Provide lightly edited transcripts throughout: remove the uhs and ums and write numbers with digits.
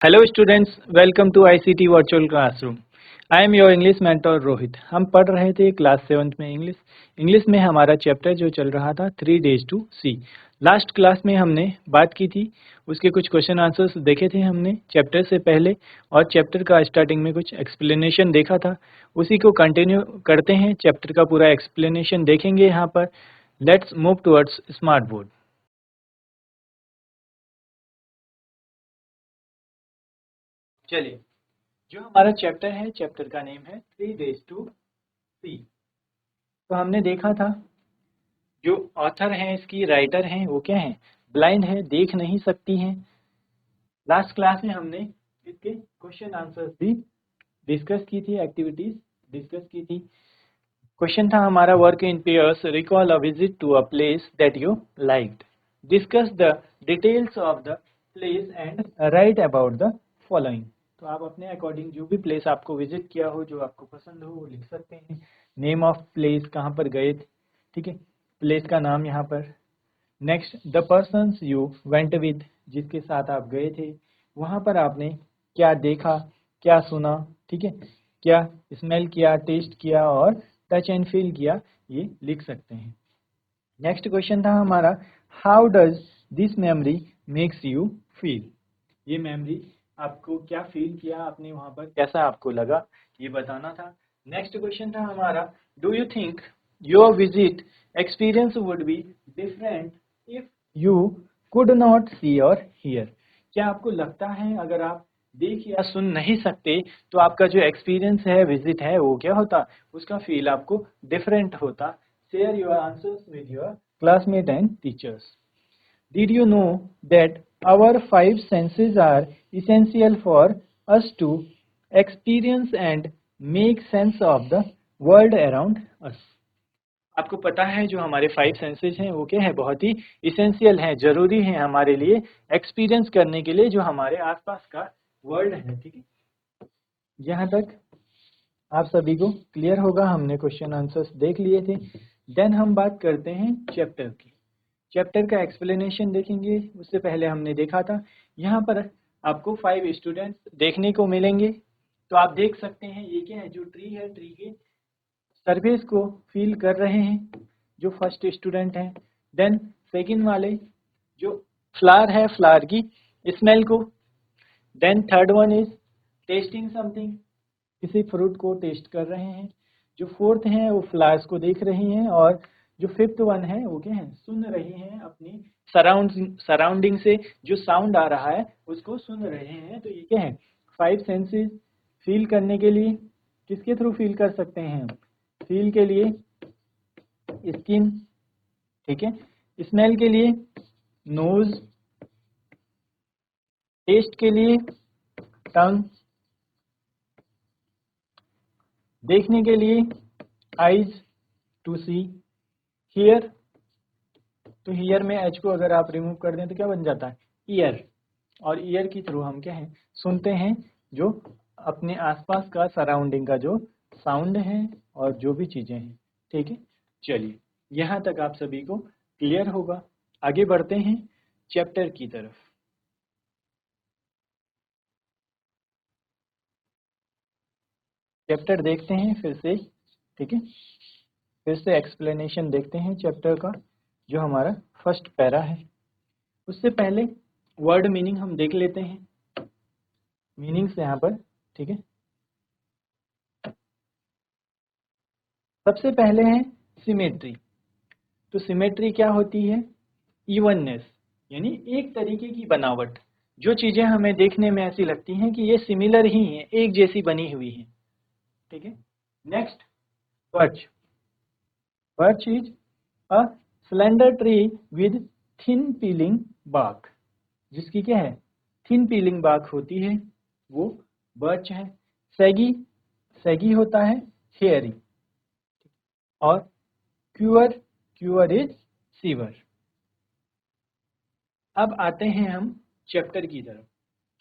Hello students, welcome to ICT virtual classroom. I am your English mentor Rohit. हम पढ़ रहे थे क्लास 7th में इंग्लिश में हमारा चैप्टर जो चल रहा था 3 days to see. Last class में हमने बात की थी, उसके कुछ क्वेश्चन आंसर्स देखे थे हमने चैप्टर से पहले, और चैप्टर का स्टार्टिंग में कुछ एक्सप्लेनेशन देखा था। उसी को कंटिन्यू करते हैं, चैप्टर का पूरा एक्सप्लेनेशन देखेंगे यहाँ पर। Let's move towards smart board. चलिए, जो हमारा चैप्टर है, चैप्टर का नेम है 3 days to सी। तो हमने देखा था, जो ऑथर हैं, इसकी राइटर हैं, वो क्या हैं, ब्लाइंड है, देख नहीं सकती हैं। लास्ट क्लास में हमने इसके क्वेश्चन आंसर्स भी डिस्कस की थी, एक्टिविटीज डिस्कस की थी। क्वेश्चन था हमारा, work in pairs, recall a visit to a place that you liked, discuss the details of the place and write about the following. तो आप अपने अकॉर्डिंग जो भी प्लेस आपको विजिट किया हो, जो आपको पसंद हो, वो लिख सकते हैं। नेम ऑफ प्लेस, कहाँ पर गए थे, ठीक है, प्लेस का नाम यहाँ पर। Next, the persons you went with, जिसके साथ आप गए थे, वहाँ पर आपने क्या देखा, क्या सुना, ठीक है, क्या स्मेल किया, टेस्ट किया और टच एंड फील किया, ये लिख सकते हैं। नेक्स्ट क्वेश्चन था हमारा, how does this memory makes you feel. ये मेमोरी आपको क्या फील किया, आपने वहाँ पर कैसा आपको लगा, ये बताना था। नेक्स्ट क्वेश्चन था हमारा, do you think your visit experience would be different if you could not see or hear. क्या आपको लगता है, अगर आप देख या सुन नहीं सकते, तो आपका जो एक्सपीरियंस है, विजिट है, वो क्या होता, उसका फील आपको डिफरेंट होता। Share your answers with your classmate and teachers. Did you know that our five senses are essential for us to experience and make sense of the world around us? आपको पता है, जो हमारे 5 senses हैं, वो क्या है, बहुत ही इसेंशियल हैं, जरूरी हैं हमारे लिए एक्सपीरियंस करने के लिए जो हमारे आसपास का वर्ल्ड है, ठीक है। यहाँ तक आप सभी को क्लियर होगा, हमने क्वेश्चन आंसर्स देख लिए थे। देन हम बात करते हैं चैप्टर की। चैप्टर का एक्सप्लेनेशन देखेंगे। उससे पहले हमने देखा था, यहाँ पर आपको 5 स्टूडेंट्स देखने को मिलेंगे। तो आप देख सकते हैं, ये क्या है, जो ट्री है, ट्री के सरफेस को फील कर रहे हैं, जो फर्स्ट स्टूडेंट हैं। देन सेकंड वाले, जो फ्लावर है, फ्लावर की स्मेल को। Then third one is testing something, किसी फ्रूट को टेस्ट कर रहे हैं। जो फोर्थ हैं, वो फ्लावर्स को देख रही हैं। और जो फिफ्थ वन है, वो क्या है, सुन रही हैं, अपनी सराउंडिंग से जो साउंड आ रहा है, उसको सुन रहे हैं। तो ये क्या है, 5 सेंसेस फील करने के लिए किसके थ्रू फील कर सकते हैं, फील के लिए स्किन, ठीक है, स्मेल के लिए नोज, टेस्ट के लिए टंग, देखने के लिए आईज टू सी, हियर, तो हियर में एच को अगर आप रिमूव कर दें तो क्या बन जाता है, ईयर। और ईयर की थ्रू हम क्या है, सुनते हैं, जो अपने आसपास का सराउंडिंग का जो साउंड है और जो भी चीजें हैं, ठीक है। चलिए, यहाँ तक आप सभी को क्लियर होगा। आगे बढ़ते हैं चैप्टर की तरफ। चैप्टर देखते हैं फिर से, ठीक है, फिर से एक्सप्लेनेशन देखते हैं चैप्टर का, जो हमारा फर्स्ट पैरा है। उससे पहले वर्ड मीनिंग हम देख लेते हैं, मीनिंग्स यहाँ पर, ठीक है। सबसे पहले है सिमेट्री। तो सिमेट्री क्या होती है, इवननेस, यानी एक तरीके की बनावट। जो चीजें हमें देखने में ऐसी लगती हैं कि ये सिमिलर ही हैं, एक जैसी बनी हुई हैं, ठीक है। Next, birch. Birch is a slender tree with thin peeling bark, जिसकी क्या है, थिन पीलिंग बार्क होती है, वो बर्च है। सैगी, सैगी होता है हेयरी। और क्यूअर, क्यूअर इज सीवर। अब आते हैं हम चैप्टर की तरफ,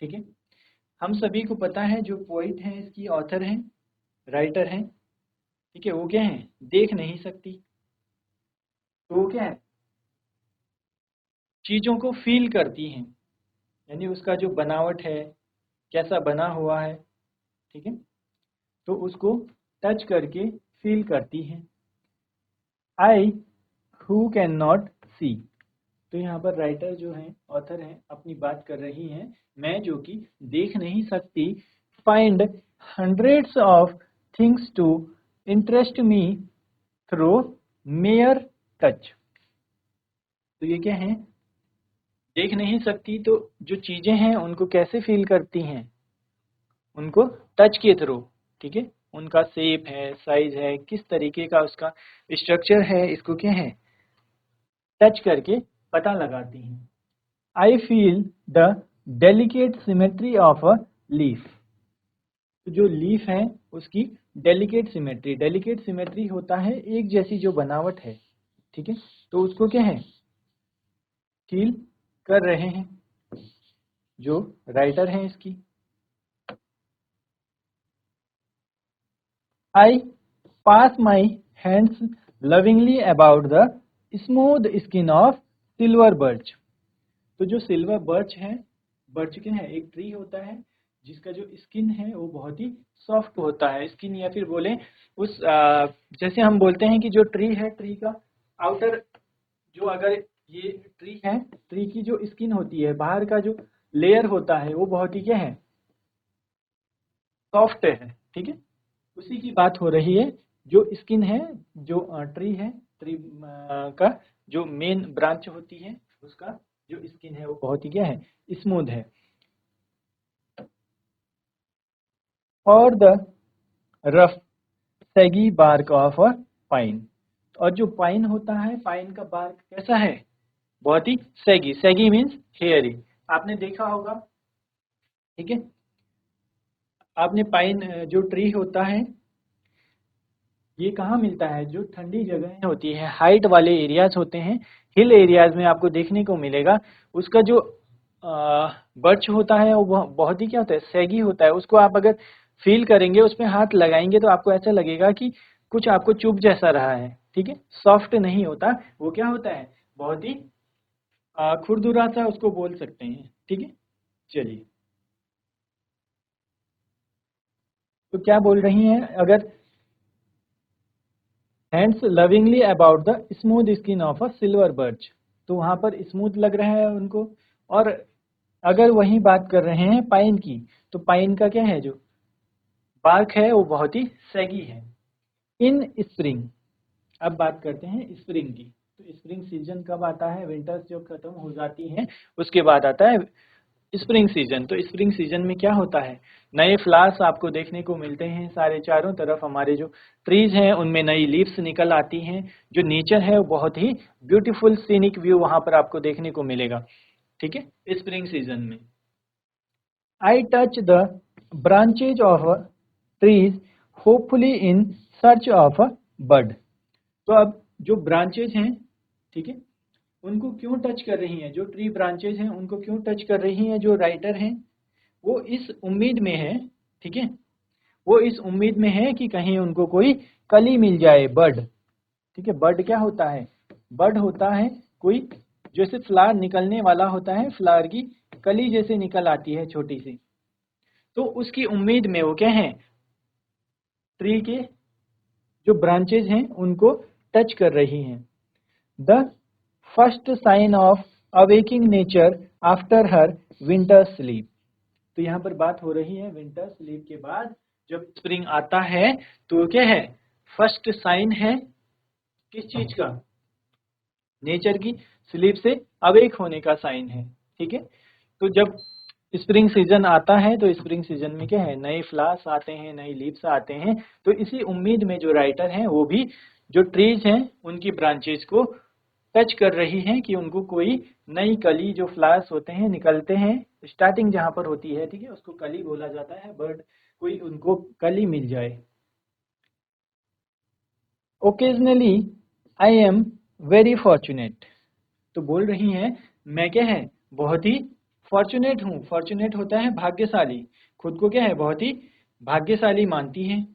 ठीक है। हम सभी को पता है, जो पोइट हैं, इसकी ऑथर हैं, राइटर हैं, ठीक है, वो क्या है, देख नहीं सकती। तो वो क्या है, चीजों को फील करती हैं, यानी उसका जो बनावट है, कैसा बना हुआ है, ठीक है, तो उसको टच करके फील करती हैं। आई हु कैन नॉट सी, तो यहाँ पर राइटर जो है, ऑथर है, अपनी बात कर रही हैं, मैं जो कि देख नहीं सकती, find hundreds of things to interest me through mere touch. तो ये क्या है, देख नहीं सकती तो जो चीजें हैं उनको कैसे फील करती हैं, उनको टच के थ्रू, ठीक है, उनका शेप है, साइज है, किस तरीके का उसका स्ट्रक्चर है, इसको क्या है, टच करके पता लगाती हैं। I feel the delicate symmetry of a leaf, तो जो लीफ है उसकी डेलिकेट सिमेट्री, डेलिकेट सिमेट्री होता है एक जैसी जो बनावट है, ठीक है, तो उसको क्या है, फील कर रहे हैं जो राइटर हैं इसकी। I pass my hands lovingly about the smooth skin of silver birch, तो जो सिल्वर बर्च है, बर्च क्या है, एक ट्री होता है जिसका जो स्किन है वो बहुत ही सॉफ्ट होता है, स्किन, या फिर बोले उस जैसे हम बोलते हैं कि जो ट्री है, ट्री का आउटर जो, अगर ये ट्री है, ट्री की जो स्किन होती है, बाहर का जो लेयर होता है वो बहुत ही क्या है, सॉफ्ट है, ठीक है, उसी की बात हो रही है। जो स्किन है, जो ट्री है, ट्री का जो मेन ब्रांच होती है उसका जो स्किन है वो बहुत ही क्या है, स्मूथ है। और the rough shaggy bark of a pine, और जो पाइन होता है, पाइन का बार्क कैसा है, बहुत ही सैगी, सैगी मीन्स हेयरी, आपने देखा होगा, ठीक है, आपने पाइन जो ट्री होता है ये कहाँ मिलता है, जो ठंडी जगह होती है, हाइट वाले एरियाज होते हैं, हिल एरियाज में आपको देखने को मिलेगा, उसका जो बर्च होता है वो बहुत ही क्या होता है, सैगी होता है, उसको आप अगर फील करेंगे, उसमें हाथ लगाएंगे तो आपको ऐसा लगेगा कि कुछ आपको चुभ जैसा रहा है, ठीक है, सॉफ्ट नहीं होता, वो क्या होता है, बहुत ही खुरदुरा सा उसको बोल सकते हैं, ठीक है। चलिए, तो क्या बोल रही हैं, अगर hands lovingly about the smooth skin of a silver birch, तो वहां पर स्मूथ लग रहा है उनको, और अगर वही बात कर रहे हैं पाइन की, तो पाइन का क्या है, जो बार्क है वो बहुत ही सैगी है। इन स्प्रिंग, अब बात करते हैं स्प्रिंग की, तो स्प्रिंग सीजन कब आता है, विंटर्स जब खत्म हो जाती हैं उसके बाद आता है स्प्रिंग सीजन। तो स्प्रिंग सीजन में क्या होता है, नए फ्लावर्स आपको देखने को मिलते हैं, सारे चारों तरफ हमारे जो ट्रीज हैं उनमें नई लीव्स निकल आती हैं, जो नेचर है वो बहुत ही ब्यूटीफुल सीनिक व्यू वहां पर आपको देखने को मिलेगा, ठीक है, स्प्रिंग सीजन में। I touch the branches of trees hopefully in search of a bird, तो अब जो ब्रांचेज हैं, ठीक है, उनको क्यों टच कर रही हैं, जो ट्री ब्रांचेज हैं उनको क्यों टच कर रही हैं जो राइटर हैं, वो इस उम्मीद में है, ठीक है, वो इस उम्मीद में है कि कहीं उनको कोई कली मिल जाए, बर्ड, ठीक है, बर्ड क्या होता है, बर्ड होता है कोई जैसे फ्लावर निकलने वाला होता है, फ्लावर की कली जैसे निकल आती है छोटी सी, तो उसकी उम्मीद में वो क्या है, ट्री के जो ब्रांचेज हैं उनको टच कर रही हैं। The first sign of awakening nature after her winter sleep, तो यहाँ पर बात हो रही है विंटर स्लीप के बाद जब स्प्रिंग आता है, तो क्या है, फर्स्ट साइन है किस चीज का, नेचर की स्लीप से अवेक होने का साइन है, ठीक है। तो जब स्प्रिंग सीजन आता है तो स्प्रिंग सीजन में क्या है, नए फ्लावर्स आते हैं, नई लीव्स आते हैं, तो इसी उम्मीद में जो राइटर हैं वो भी जो ट्रीज हैं उनकी ब्रांचेस को टच कर रही हैं कि उनको कोई नई कली, जो फ्लावर्स होते हैं निकलते हैं, स्टार्टिंग जहां पर होती है, ठीक है, उसको कली बोला जाता है, बर्ड कोई उनको कली मिल जाए। Occasionally I am very fortunate, तो बोल रही हैं मैं क्या है, बहुत ही फॉर्चुनेट हूँ, फॉर्चुनेट होता है भाग्यशाली, खुद को क्या है, बहुत ही भाग्यशाली मानती हैं।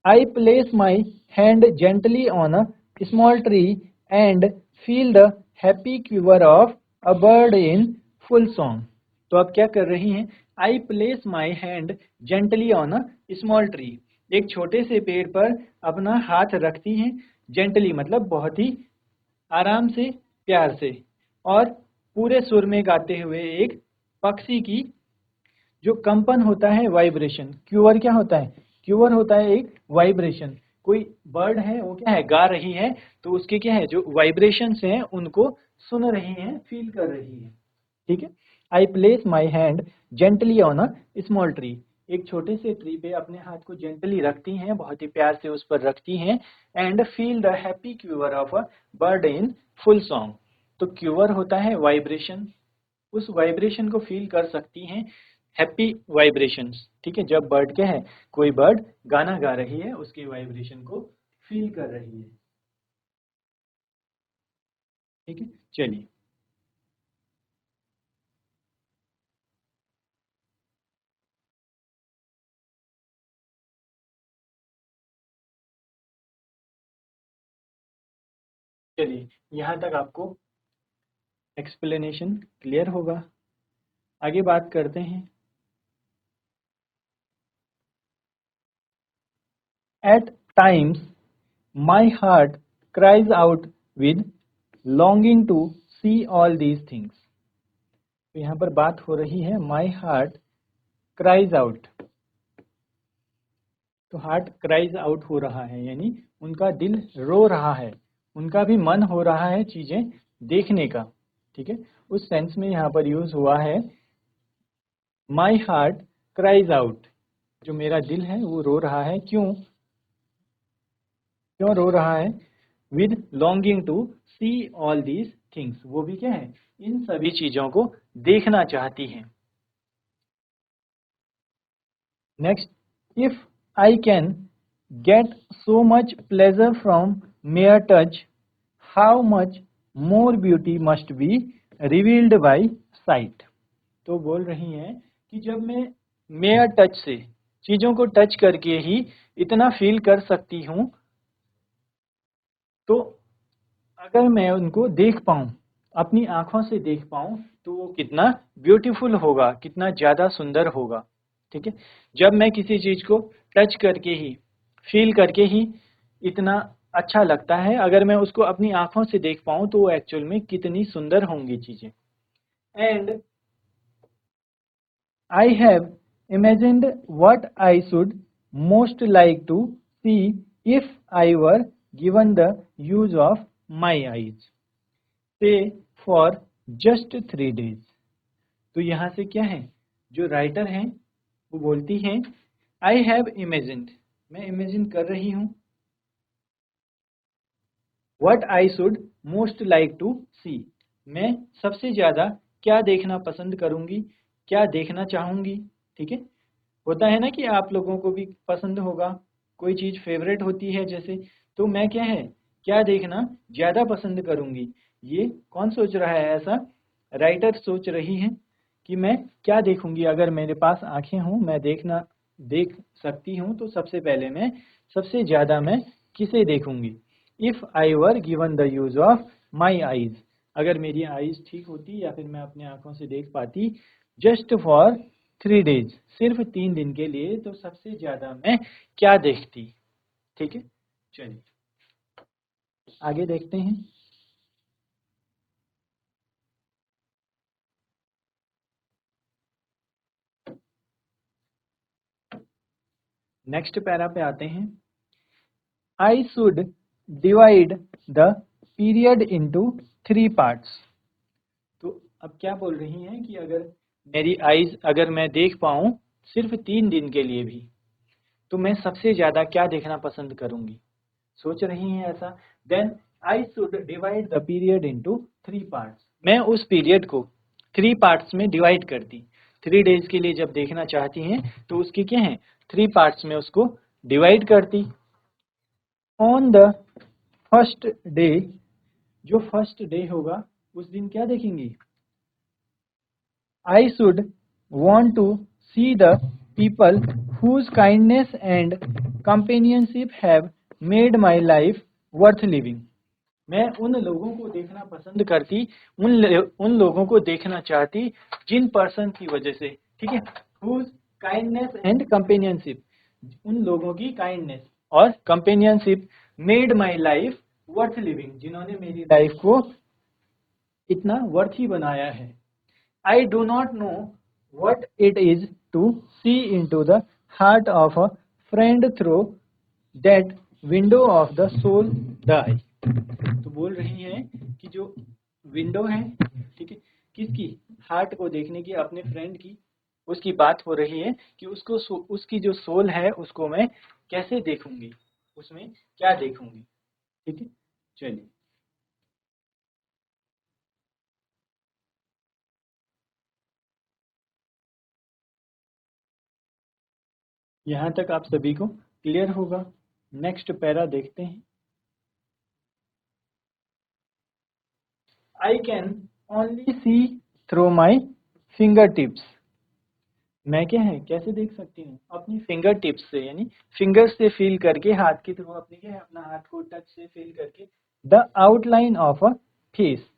I place my hand gently on a small tree and feel the happy quiver of a bird in full song. तो अब क्या कर रही हैं, I place my hand gently on a small tree, एक छोटे से पेड़ पर अपना हाथ रखती हैं, जेंटली मतलब बहुत ही आराम से, प्यार से, और पूरे सुर में गाते हुए एक पक्षी की जो कंपन होता है, वाइब्रेशन, क्यूअर क्या होता है, क्यूअर होता है एक वाइब्रेशन। कोई बर्ड है वो क्या है, गा रही है, तो उसके क्या है, जो वाइब्रेशंस हैं उनको सुन रही हैं, फील कर रही है। ठीक है, I place my hand gently on a small tree, एक छोटे से ट्री पे अपने हाथ को जेंटली रखती हैं, बहुत ही प्यार से उस पर रखती हैं, and feel the happy queer of a bird in full song. तो क्यूअर होता है वाइब्रेशन, उस वाइब्रेशन को फील कर सकती हैं, हैप्पी वाइब्रेशंस। ठीक है, जब बर्ड क्या है, कोई बर्ड गाना गा रही है, उसके वाइब्रेशन को फील कर रही है। ठीक है, चलिए चलिए यहाँ तक आपको एक्सप्लेनेशन क्लियर होगा। आगे बात करते हैं। At times my heart cries out with longing to see all these things. तो यहाँ पर बात हो रही है माई हार्ट क्राइज आउट, तो हार्ट क्राइज आउट हो रहा है, यानी उनका दिल रो रहा है, उनका भी मन हो रहा है चीजें देखने का। ठीक है, उस सेंस में यहाँ पर यूज हुआ है माई हार्ट क्राइज आउट, जो मेरा दिल है वो रो रहा है। क्यों, क्यों रो रहा है, with longing to see all these things, वो भी क्या है, इन सभी चीजों को देखना चाहती हैं। Next, if I can get so much pleasure from mayor touch, how much more beauty must be revealed by site. तो बोल रही हैं कि जब मैं मेयर टच से, चीजों को टच करके ही इतना फील कर सकती हूँ, तो अगर मैं उनको देख पाऊं, अपनी आंखों से देख पाऊं, तो वो कितना ब्यूटीफुल होगा, कितना ज्यादा सुंदर होगा। ठीक है, जब मैं किसी चीज को टच करके ही, फील करके ही इतना अच्छा लगता है, अगर मैं उसको अपनी आंखों से देख पाऊं तो वो एक्चुअल में कितनी सुंदर होंगी चीजें। And I have imagined what I should most like to see if I were given the use of my eyes, say for just 3 days। तो यहाँ से क्या है, जो राइटर हैं वो बोलती हैं आई हैव इमेजिन्ड, मैं इमेजिन कर रही हूँ, what I should most like to see, मैं सबसे ज्यादा क्या देखना पसंद करूंगी, क्या देखना चाहूंगी। ठीक है, होता है ना कि आप लोगों को भी पसंद होगा, कोई चीज फेवरेट होती है जैसे, तो मैं क्या है, क्या देखना ज्यादा पसंद करूंगी। ये कौन सोच रहा है ऐसा, राइटर सोच रही हैं कि मैं क्या देखूंगी, अगर मेरे पास आंखें हों, मैं देख सकती हूँ, तो सबसे पहले मैं, सबसे ज्यादा मैं किसे देखूंगी। If I were given the use of my eyes, अगर मेरी आईज ठीक होती, या फिर मैं अपने आंखों से देख पाती, जस्ट फॉर 3 डेज, सिर्फ 3 दिन के लिए, तो सबसे ज्यादा मैं क्या देखती। ठीक है, चलिए आगे देखते हैं। नेक्स्ट पैरा पे आते हैं। आई should divide the period into 3 parts. तो अब क्या बोल रही हैं कि अगर मेरी आईज, अगर मैं देख पाऊं सिर्फ 3 दिन के लिए भी, तो मैं सबसे ज्यादा क्या देखना पसंद करूंगी, सोच रही हैं ऐसा। Then I should divide the period into 3 parts, मैं उस पीरियड को 3 पार्ट्स में डिवाइड करती। 3 डेज के लिए जब देखना चाहती हैं, तो उसकी क्या है, 3 पार्ट्स में उसको डिवाइड करती। ऑन द फर्स्ट डे, जो फर्स्ट डे होगा उस दिन क्या देखेंगी, I should want to see the people whose kindness and companionship have made my life worth living। मैं उन लोगों को देखना पसंद करती, उन लोगों को देखना चाहती जिन पर्सन की वजह से, ठीक है, हुज काइंडनेस एंड कंपेनियनशिप, उन लोगों की काइंडनेस और companionship made my life worth living, जिन्होंने मेरी लाइफ को इतना वर्थ ही बनाया है। I do not know what it is to see into the heart of a friend through that window of the soul, the eye। तो बोल रही हैं कि जो विंडो है, ठीक है, किसकी, हार्ट को देखने की, अपने फ्रेंड की, उसकी बात हो रही है कि उसको उसकी जो सोल है उसको मैं कैसे देखूंगी, उसमें क्या देखूंगी, ठीक है। चलिए, यहाँ तक आप सभी को क्लियर होगा। नेक्स्ट पैरा देखते हैं। I can only see through my fingertips। मैं क्या है, कैसे देख सकती हूँ, अपनी फिंगर टिप्स से, यानी फिंगर से फील करके, हाथ के थ्रू अपने क्या है, अपना हाथ को टच से फील करके, the outline of a face.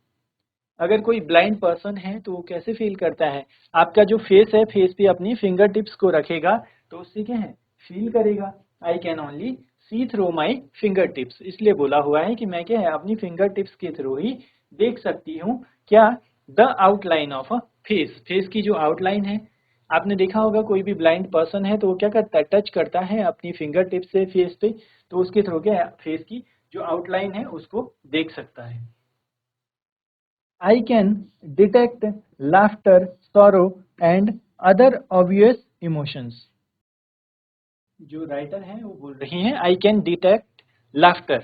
अगर कोई ब्लाइंड पर्सन है तो वो कैसे फील करता है, आपका जो फेस है, फेस पे अपनी फिंगर टिप्स को रखेगा तो उससे क्या है, फील करेगा। I can only see through my finger tips, इसलिए बोला हुआ है कि मैं क्या है, अपनी फिंगर टिप्स के थ्रू ही देख सकती हूँ क्या, the outline of a face, face की जो आउटलाइन है। आपने देखा होगा कोई भी ब्लाइंड पर्सन है तो वो क्या करता है, टच करता है अपनी फिंगर टिप्स से फेस पे, तो उसके थ्रू क्या है, फेस की जो आउटलाइन है उसको देख सकता है। I can detect laughter, sorrow and other obvious emotions। जो राइटर हैं वो बोल रही हैं आई कैन डिटेक्ट लाफ्टर,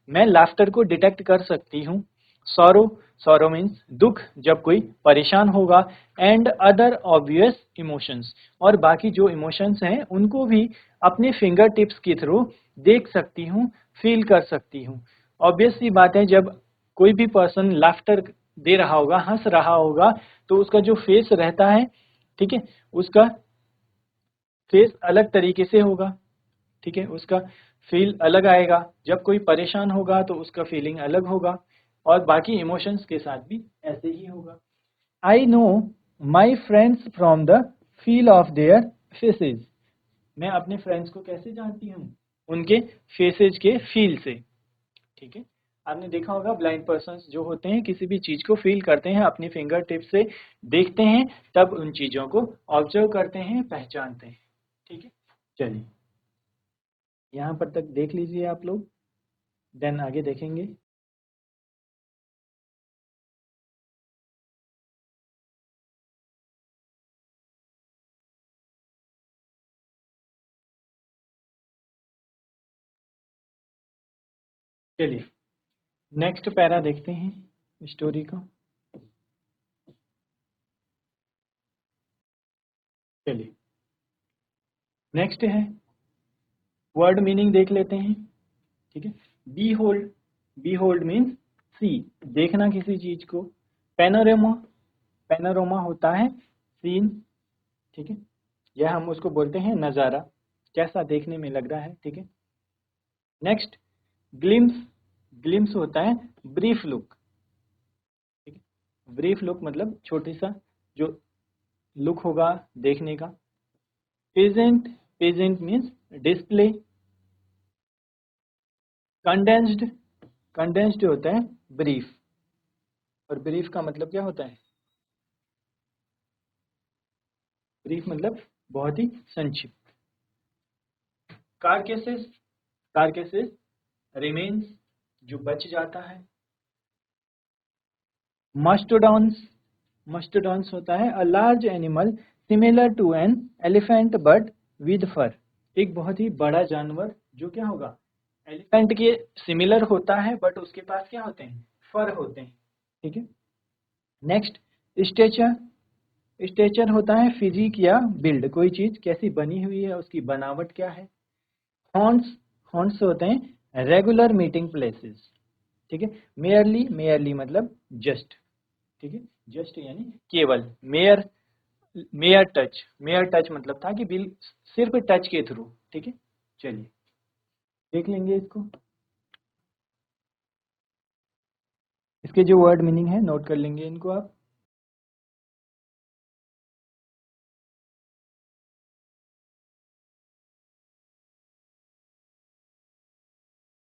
मैं लाफ्टर को डिटेक्ट कर सकती हूँ। सॉरो, सॉरो मीन्स दुख, जब कोई परेशान होगा। एंड अदर ऑब्वियस इमोशंस, और बाकी जो इमोशंस हैं उनको भी अपने फिंगर टिप्स के थ्रू देख सकती हूँ, फील कर सकती हूँ। ऑब्वियस सी बात है, जब कोई भी पर्सन लाफ्टर दे रहा होगा, हंस रहा होगा, तो उसका जो फेस रहता है, ठीक है, उसका फेस अलग तरीके से होगा, ठीक है, उसका फील अलग आएगा। जब कोई परेशान होगा तो उसका फीलिंग अलग होगा, और बाकी इमोशंस के साथ भी ऐसे ही होगा। I know my friends from the feel of their faces, मैं अपने फ्रेंड्स को कैसे जानती हूँ, उनके फेसेस के फील से, ठीक है। आपने देखा होगा ब्लाइंड पर्सन जो होते हैं किसी भी चीज को फील करते हैं, अपनी फिंगर टिप से देखते हैं, तब उन चीजों को ऑब्जर्व करते हैं, पहचानते हैं, ठीक है। चलिए, यहाँ पर तक देख लीजिए आप लोग, देन आगे देखेंगे। चलिए, नेक्स्ट पैरा देखते हैं स्टोरी का। चलिए, नेक्स्ट है, वर्ड मीनिंग देख लेते हैं, ठीक है। Behold, behold means see, देखना किसी चीज को। पैनोरेमा, पैनोरमा होता है सीन, ठीक है, यह हम उसको बोलते हैं नज़ारा, कैसा देखने में लग रहा है, ठीक है। नेक्स्ट, ग्लिम्स, ग्लिम्स होता है ब्रीफ लुक, ठीक है, ब्रीफ लुक मतलब छोटी सा जो लुक होगा देखने का। Pageant, pageant means display. Condensed, condensed होता है ब्रीफ, और ब्रीफ का मतलब क्या होता है, ब्रीफ मतलब बहुत ही संक्षिप्त। कारकेसेस, कारकेसेस रिमेन्स, जो बच जाता है। मस्टोडॉन्स, मस्टोडॉन्स होता है a large animal similar to an elephant but with fur, एक बहुत ही बड़ा जानवर जो क्या होगा, एलिफेंट के सिमिलर होता है, बट उसके पास क्या होते हैं, फर होते हैं, ठीक है। नेक्स्ट, स्टेचर, स्टेचर होता है फिजिक या बिल्ड, कोई चीज कैसी बनी हुई है, उसकी बनावट क्या है। हॉर्न्स, हॉर्न्स होते हैं रेगुलर मीटिंग प्लेसेस, ठीक है। मेयरली, मेयरली मतलब जस्ट, ठीक है, जस्ट यानी केवल। Mayor, mayor touch, mayor touch मतलब था कि बिल सिर्फ टच के थ्रू, ठीक है। चलिए, देख लेंगे इसको। इसके जो वर्ड मीनिंग है नोट कर लेंगे इनको आप।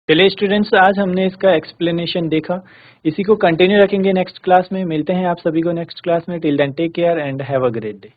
चलिए स्टूडेंट्स, आज हमने इसका एक्सप्लेनेशन देखा। इसी को कंटिन्यू रखेंगे नेक्स्ट क्लास में। मिलते हैं आप सभी को नेक्स्ट क्लास में। Till then take care and have a great day.